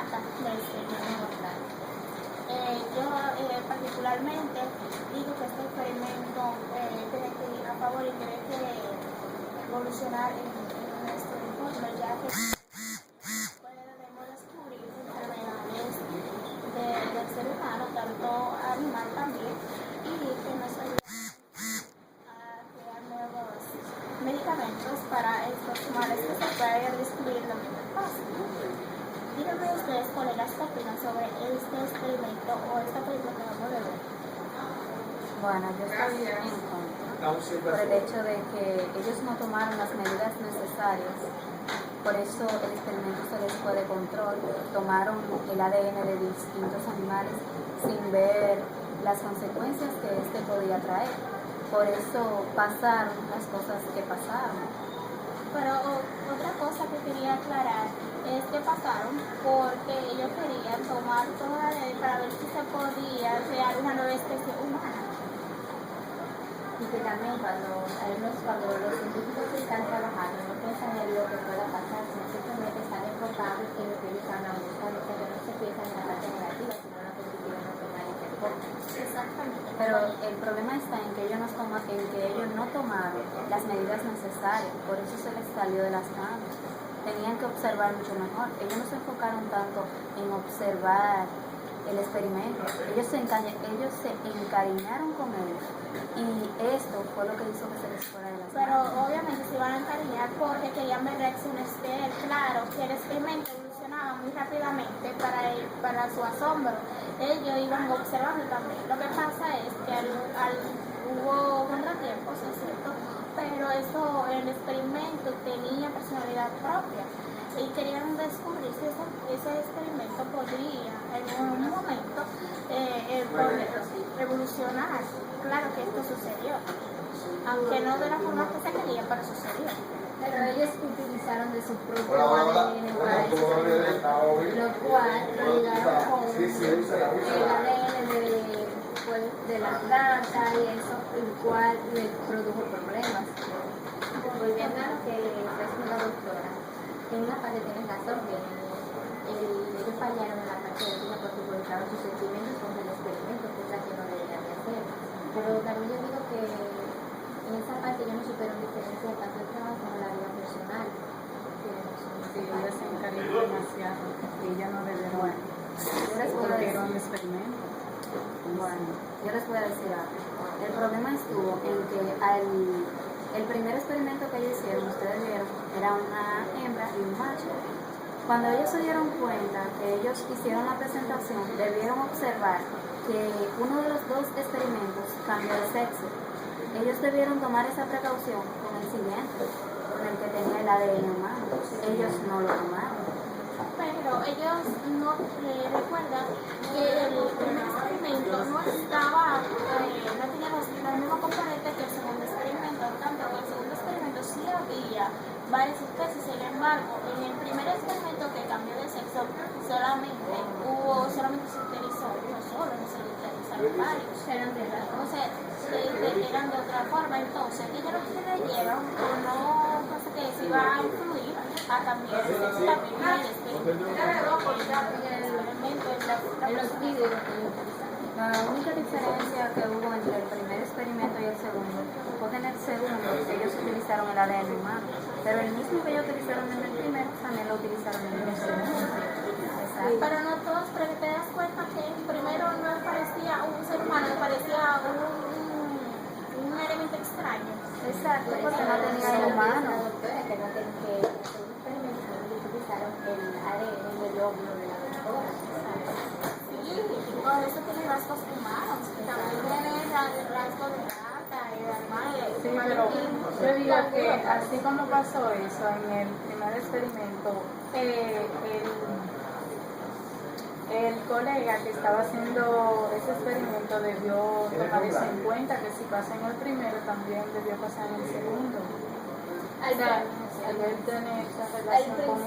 trata del experimento mortal. Yo particularmente digo que este experimento tiene que ir a favor y tiene que evolucionar en nuestro entorno, ya que podemos descubrir enfermedades del ser humano, tanto animal también, y que nos ayuda a crear nuevos medicamentos para estos males que se pueden descubrir lo que pasa. Díganme ustedes, colegas, qué opinan sobre este experimento o esta película que vamos a ver. Bueno, yo estoy en contra por el hecho de que ellos no tomaron las medidas necesarias. Por eso el experimento se les fue de control. Tomaron el ADN de distintos animales sin ver las consecuencias que este podía traer. Por eso pasaron las cosas que pasaron. Pero otra cosa que quería aclarar es que pasaron porque ellos querían tomar todo el ADN para ver si se podía crear una nueva especie humana. Y que también cuando los científicos están trabajando no piensan en lo que pueda pasar, sino simplemente están enfocados en lo que ellos están buscando, que no se piensa en la parte negativa, sino en la positiva, en lo que nadie se enfoca. Exactamente. Pero el problema está en que ellos no tomaron las medidas necesarias, por eso se les salió de las manos. Tenían que observar mucho mejor. Ellos no se enfocaron tanto en observar el experimento. Ellos se encariñaron con él y esto fue lo que hizo que se les fuera de las Pero manos. obviamente se iban a encariñar porque querían ver reacciones de él. Claro, que el experimento evolucionaba muy rápidamente para su asombro. Ellos iban observando también. Lo que pasa es que hubo contratiempos, ¿es cierto? Pero el experimento tenía personalidad propia y querían descubrir si ese experimento podría en un momento evolucionar. Claro que esto sucedió, aunque no de la forma que se quería, pero sucedió. Pero ellos utilizaron de su propio ADN para ese experimento, lo cual lo ligaron con el ADN de la planta y eso, el cual le produjo problemas. Volviendo a lo que es una doctora, en una parte tienes razón que ellos fallaron en la parte de ética porque publicaron sus sentimientos con el experimento, cosa que no deberían de hacer. Pero también yo digo que en esa parte ya no supieron diferenciar tanto el trabajo como la vida personal. Sí, ella se encariñó demasiado y ella no debieron porque era un experimento. Bueno, yo les voy a decir algo. El problema estuvo en que el primer experimento que ellos hicieron, ustedes vieron, era una hembra y un macho. Cuando ellos se dieron cuenta que ellos hicieron la presentación, debieron observar que uno de los dos experimentos cambió de sexo. Ellos debieron tomar esa precaución con el siguiente, con el que tenía el ADN humano. Ellos no lo tomaron. Pero ellos no recuerdan que el primer experimento no tenía los mismos componentes que el segundo experimento, tanto que el segundo experimento sí había varias especies. Sin embargo, en el primer experimento que cambió de sexo solamente se utilizó uno solo, no se utilizaron varios. Entonces eran de otra forma. Entonces ellos no creyeron o no sé que se iba a influir a cambiar de sexo también en el experimento. En los vídeos La única diferencia que hubo entre el primer experimento y el segundo fue que en el segundo ellos utilizaron el ADN humano, pero el mismo que ellos utilizaron en el primero también lo utilizaron en el segundo. Exacto. Pero no todos, pero te das cuenta que el primero no parecía un ser humano, parecía un elemento extraño. Exacto, porque no tenía el humano. la doctora que no tenía que utilizaron el ADN del óvulo de la doctora. Sí, por eso tiene rasgos humanos, también tiene rasgos de rata y de animales. Sí, pero yo digo que así como pasó eso en el primer experimento, el colega que estaba haciendo ese experimento debió tomar eso en cuenta, que si pasa en el primero también debió pasar en el segundo. Al Tener esa relación con él.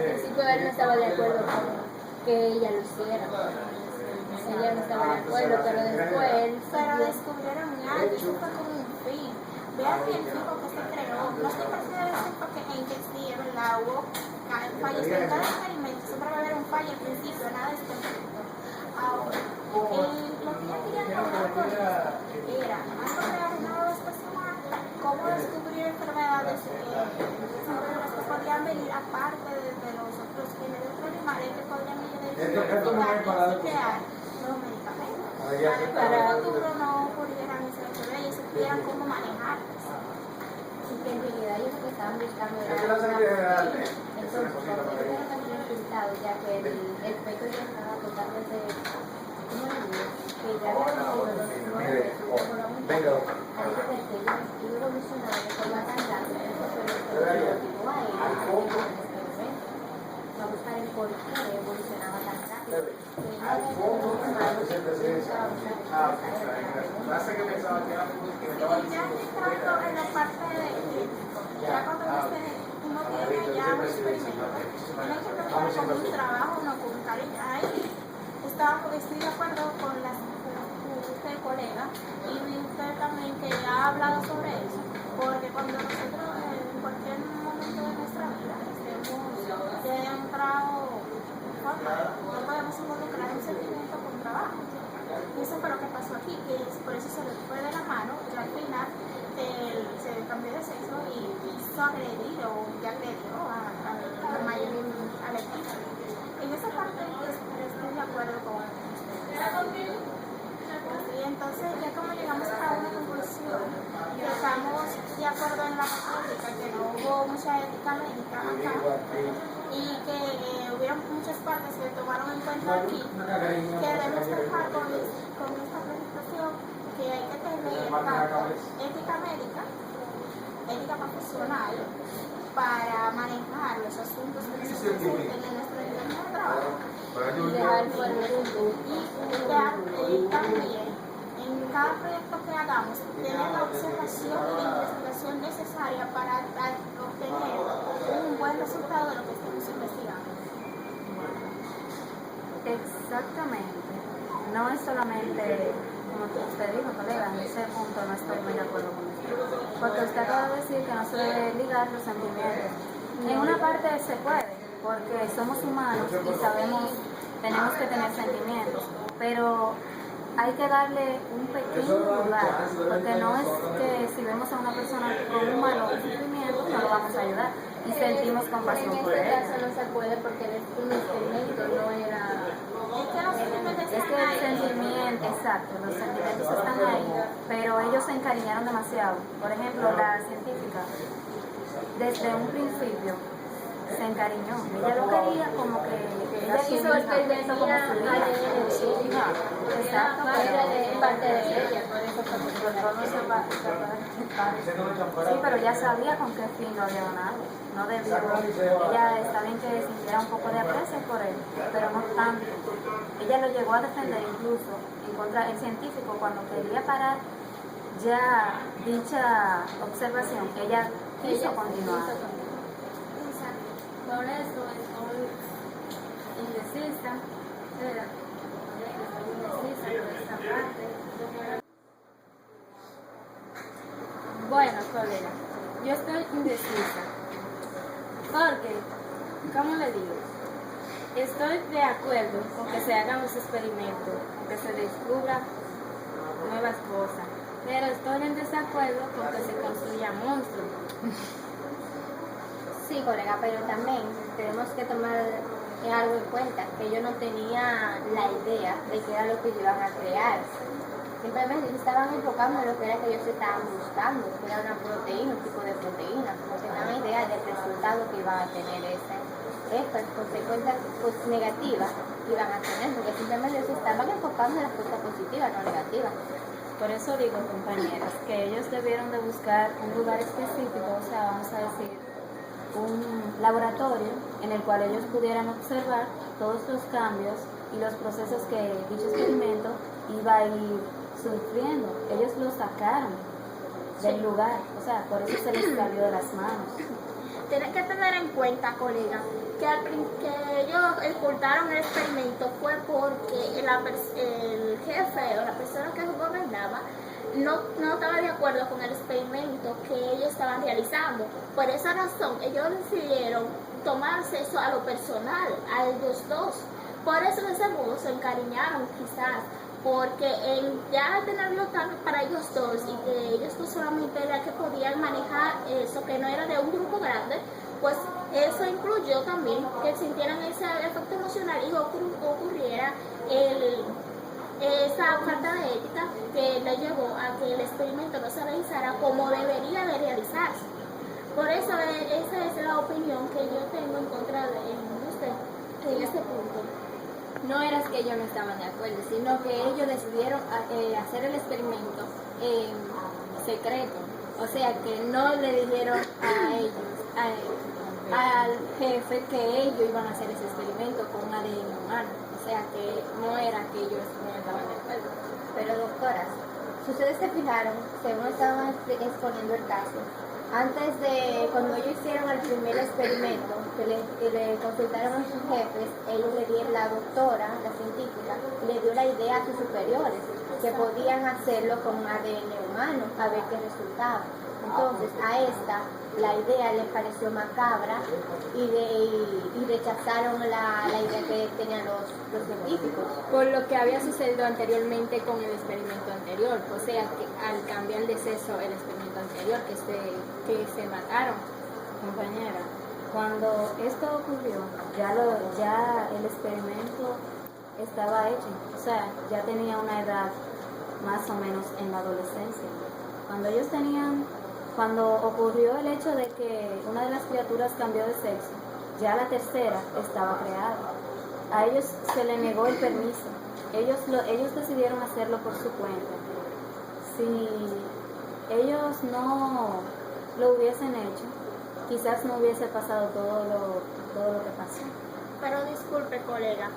principio él no estaba de acuerdo con que ella lo hiciera. Ella no estaba de acuerdo, pero después Pero descubrieron algo, eso fue como un fin. Vean que el tipo que se creó, no estoy parecido a decir porque en que sí, ¿verdad? Hubo fallos en cada experimento, siempre va a haber un fallo al principio, nada es perfecto. Ahora, lo que yo quería trabajar con esto era crear una nueva especialidad, cómo descubrir enfermedades sobre las que podrían venir aparte de los otros genes primarios que podrían identificar y crear nuevos medicamentos. Para que en el futuro no pudieran ser y supieran cómo manejarlos. Y que en realidad ellos lo que estaban buscando era una entonces, porque ellos eran también resultados, ya que el feto ya estaba totalmente, ¿cómo le digo? Que ya había como los nueve, como la única. Así que ellos iba evolucionando de forma tan rápida, eso fue lo que tipo a ellos, a buscar el por qué evolucionaba tan rápido. Ya entrando en la parte de ya cuando uno tiene ya un experimento, tiene que preparar como un trabajo, no con un cariño. Ahí estoy de acuerdo con usted, colega, y usted también que ha hablado sobre eso, porque cuando nosotros en cualquier momento de nuestra vida estemos ya entrado, no podemos involucrar un sentimiento con trabajo. Y eso fue lo que pasó aquí, que por eso se le fue de la mano y al final se cambió de sexo y hizo agredir o ya agredió a la mayoría al equipo. En esa parte estoy de acuerdo con usted. Y entonces ya como llegamos a una conclusión, que estamos de acuerdo en la práctica, que no hubo mucha ética médica acá y que hubieron muchas partes que tomaron en cuenta aquí, que debemos dejar con esta presentación que hay que tener tanto ética médica, ética profesional, para manejar los asuntos que se presenten en nuestro entorno de trabajo y dejar fuera y también en cada proyecto que hagamos tener la observación y la investigación necesaria para obtener un buen resultado de lo que estamos investigando. Exactamente. No es solamente, como usted dijo, colega, en ese punto no estoy muy de acuerdo con usted. Porque usted acaba de decir que no se debe ligar los sentimientos. En una parte se puede, porque somos humanos y sabemos, tenemos que tener sentimientos, pero hay que darle un pequeño lugar, porque no es que si vemos a una persona con un malo sufrimiento, no lo vamos a ayudar y sentimos compasión por en él. este caso no se puede porque el experimento no era... Es que el sentimiento, exacto, los sentimientos están ahí, pero ellos se encariñaron demasiado. Por ejemplo, la científica, desde un principio, se encariñó. Ella lo quería como que ella hizo el experimento como su hija. Exacto, Es parte de ella, por eso sí, pero ya sabía con qué fin lo había donado. No debió. Ella está bien que sintiera un poco de aprecio por él, pero no tanto. Ella lo llegó a defender incluso en contra del científico cuando quería parar ya dicha observación. Ella quiso continuar. Por eso es muy indecisa, ¿verdad? Indecisa por esta parte. Bueno, colega, yo estoy indecisa. Porque, ¿cómo le digo? Estoy de acuerdo con que se hagan los experimentos, que se descubran nuevas cosas, pero estoy en desacuerdo con que se construyan monstruos. Sí, colega, pero también tenemos que tomar algo en cuenta, que yo no tenía la idea de qué era lo que iban a crear. Simplemente estaban enfocando en lo que era que ellos estaban buscando, que era una proteína, un tipo de proteína, no tenían idea del resultado que iban a tener estas consecuencias negativas que iban a tener, porque simplemente se estaban enfocando en las cosas positivas, no negativas. Por eso digo, compañeras, que ellos debieron de buscar un lugar específico, o sea, vamos a decir, un laboratorio en el cual ellos pudieran observar todos los cambios y los procesos que dicho experimento iba a ir sufriendo. Ellos lo sacaron del lugar, o sea, por eso se les salió de las manos. Tienes que tener en cuenta, colega, que ellos ocultaron el experimento fue porque el jefe o la persona que gobernaba no estaba de acuerdo con el experimento que ellos estaban realizando. Por esa razón, ellos decidieron tomarse eso a lo personal, a ellos dos. Por eso de ese modo se encariñaron quizás, porque ya tenerlo tan para ellos dos y que ellos dos solamente era que podían manejar eso, que no era de un grupo grande, pues eso incluyó también que sintieran ese efecto emocional y ocurriera esa falta de ética que le llevó a que el experimento no se realizara como debería de realizarse. Por eso esa es la opinión que yo tengo en contra de usted en este punto. No era que ellos no estaban de acuerdo, sino que ellos decidieron hacer el experimento en secreto. O sea, que no le dijeron a ellos, al jefe, que ellos iban a hacer ese experimento con un ADN humano. O sea, que no era que ellos no estaban de acuerdo. Pero doctoras, si ustedes se fijaron, según estaban exponiendo el caso, antes de, cuando ellos hicieron el primer experimento, que le consultaron a sus jefes, ellos le dieron, la doctora, la científica, le dio la idea a sus superiores, que podían hacerlo con un ADN humano, a ver qué resultaba. Entonces, a esta, la idea les pareció macabra y rechazaron la idea que tenían los científicos. Por lo que había sucedido anteriormente con el experimento anterior, o sea, que al cambiar de sexo el experimento anterior, que se mataron. Compañera, cuando esto ocurrió, ya el experimento estaba hecho, o sea, ya tenía una edad más o menos en la adolescencia. Cuando ocurrió el hecho de que una de las criaturas cambió de sexo, ya la tercera estaba creada. A ellos se les negó el permiso. Ellos decidieron hacerlo por su cuenta. Si ellos no lo hubiesen hecho, quizás no hubiese pasado todo lo que pasó. Pero disculpe, colega,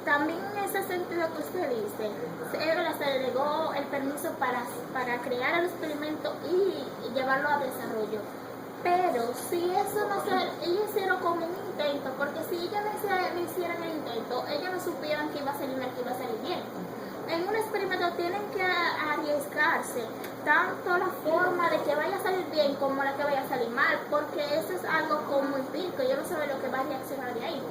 también en ese sentido que usted dice, se le negó el permiso para crear el experimento y llevarlo a desarrollo. Pero si eso no se, ellos hicieron como un intento, porque si ellos no hicieran el intento, ellos no supieran que iba a salir mal, que iba a salir bien. En un experimento tienen que arriesgarse tanto la forma de que vaya a salir bien como la que vaya a salir mal, porque eso es algo como empírico, yo no sé lo que va a reaccionar de ahí.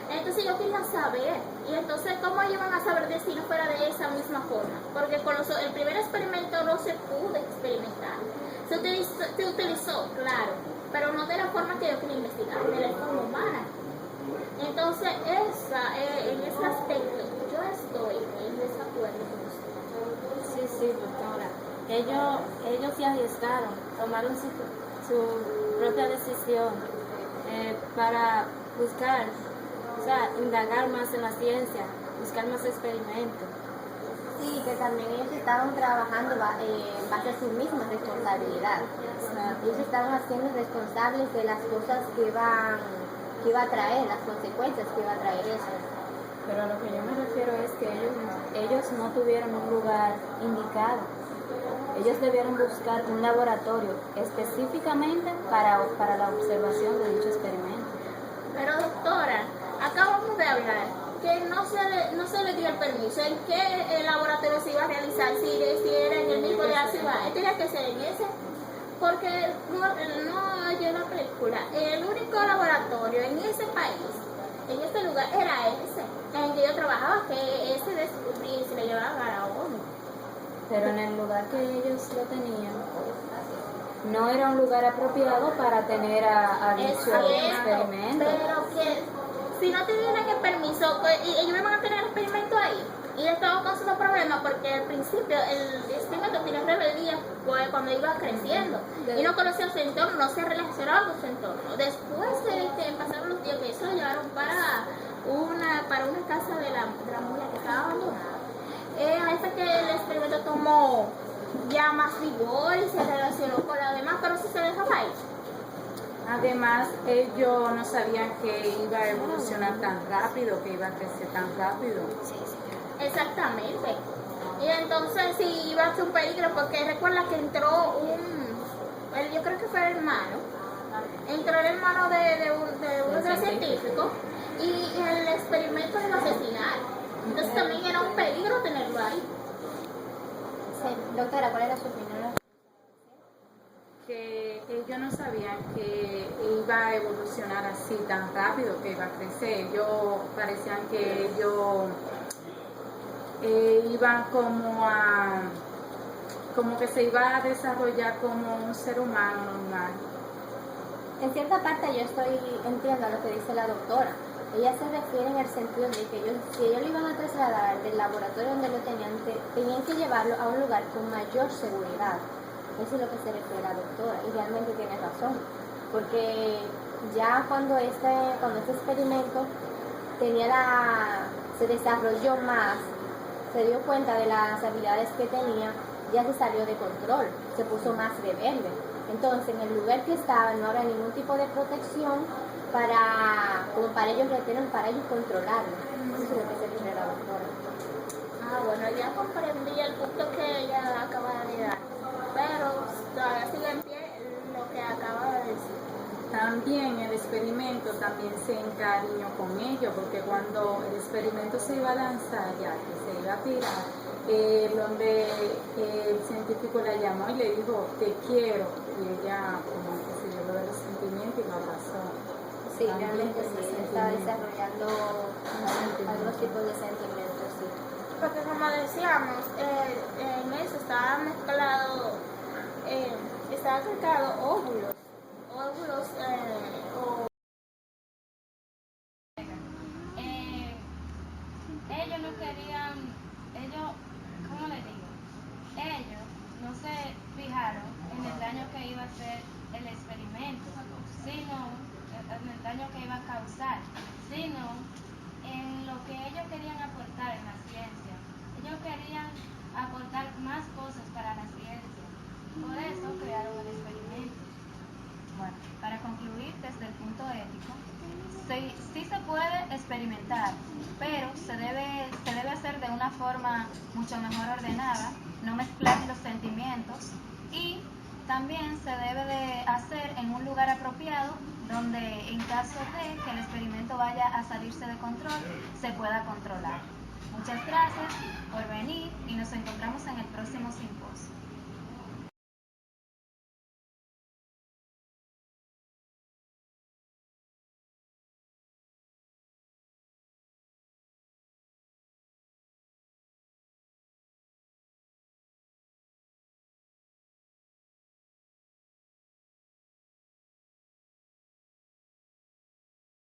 Entonces yo quería saber, y entonces ¿cómo ellos van a saber de si no fuera de esa misma forma? Porque con el primer experimento no se pudo experimentar. Se utilizó, claro, pero no de la forma que yo quería investigar, de la forma humana. Entonces en ese aspecto yo estoy en desacuerdo con usted. Sí, doctora. Ellos se arriesgaron, tomaron su propia decisión para buscar, o sea, indagar más en la ciencia, buscar más experimentos. Sí, que también ellos estaban trabajando en base a su misma responsabilidad. Ellos estaban haciendo responsables de las cosas que iba a traer, las consecuencias que iba a traer eso. Pero a lo que yo me refiero es que ellos no tuvieron un lugar indicado. Ellos debieron buscar un laboratorio específicamente para la observación de dicho experimento. Pero doctora, acabamos de hablar que no se le dio el permiso. ¿En qué laboratorio se iba a realizar? Si era en el mismo de la ciudad, tenía que ser en ese. Porque no oyó la película. El único laboratorio en ese país, en este lugar, era ese, en el que yo trabajaba, que ese descubrí y se le llevaba a la ONU. Pero en el lugar que ellos lo tenían, no era un lugar apropiado para tener a dicho experimento. Pero que si no tenían el permiso, y ellos me van a tener el experimento ahí. Y estaba causando problemas porque al principio el experimento tiene rebeldía cuando iba creciendo y no conocía su entorno, no se relacionaba con su entorno. Después de que pasaron los días, que eso lo llevaron para una casa de la mujer que estaba abandonada, hasta que el experimento tomó ya más vigor y se relacionó con la demás, pero si se dejaba ahí. Además, ellos no sabían que iba a evolucionar tan rápido, que iba a crecer tan rápido. Exactamente. Y entonces sí iba a ser un peligro, porque recuerda que entró yo creo que fue el hermano de uno de los científicos, y el experimento de lo asesinar. Entonces también era un peligro tenerlo ahí. Sí, doctora, ¿cuál era su opinión? Que ellos yo no sabía que iba a evolucionar así tan rápido, que iba a crecer. Yo parecían que yo iba como que se iba a desarrollar como un ser humano normal. En cierta parte entiendo lo que dice la doctora. Ella se refiere en el sentido de que si ellos lo iban a trasladar del laboratorio donde lo tenían que llevarlo a un lugar con mayor seguridad. Eso es lo que se refiere la doctora, y realmente tiene razón, porque ya cuando este experimento se desarrolló más, se dio cuenta de las habilidades que tenía, ya se salió de control, se puso más rebelde. Entonces, en el lugar que estaba no había ningún tipo de protección como para ellos retener, para ellos controlarlo. Eso es lo que se refiere la doctora. Bueno, ya comprendí el punto que ella acaba de dar, pero todavía sigue en pie lo que acaba de decir. También el experimento también se encariñó con ellos, porque cuando el experimento se iba a lanzar, ya que se iba a tirar, donde el científico la llamó y le dijo, te quiero, y ella como que se llevó de los sentimientos y lo abrazó. Sí, realmente sí, está desarrollando algunos tipos de sentimientos, sí. Porque como decíamos, en eso estaba mezclado óvulos Ellos no querían, ¿cómo les digo? Ellos no se fijaron en el daño que iba a hacer el experimento, sino en el daño que iba a causar, sino en lo que ellos querían aportar en la ciencia. Ellos querían aportar más cosas para la ciencia, por eso crearon el experimento. Bueno, para concluir desde el punto ético, sí se puede experimentar, pero se debe hacer de una forma mucho mejor ordenada, no mezclar los sentimientos, y también se debe de hacer en un lugar apropiado donde en caso de que el experimento vaya a salirse de control, se pueda controlar. Muchas gracias por venir y nos encontramos en el próximo simposio.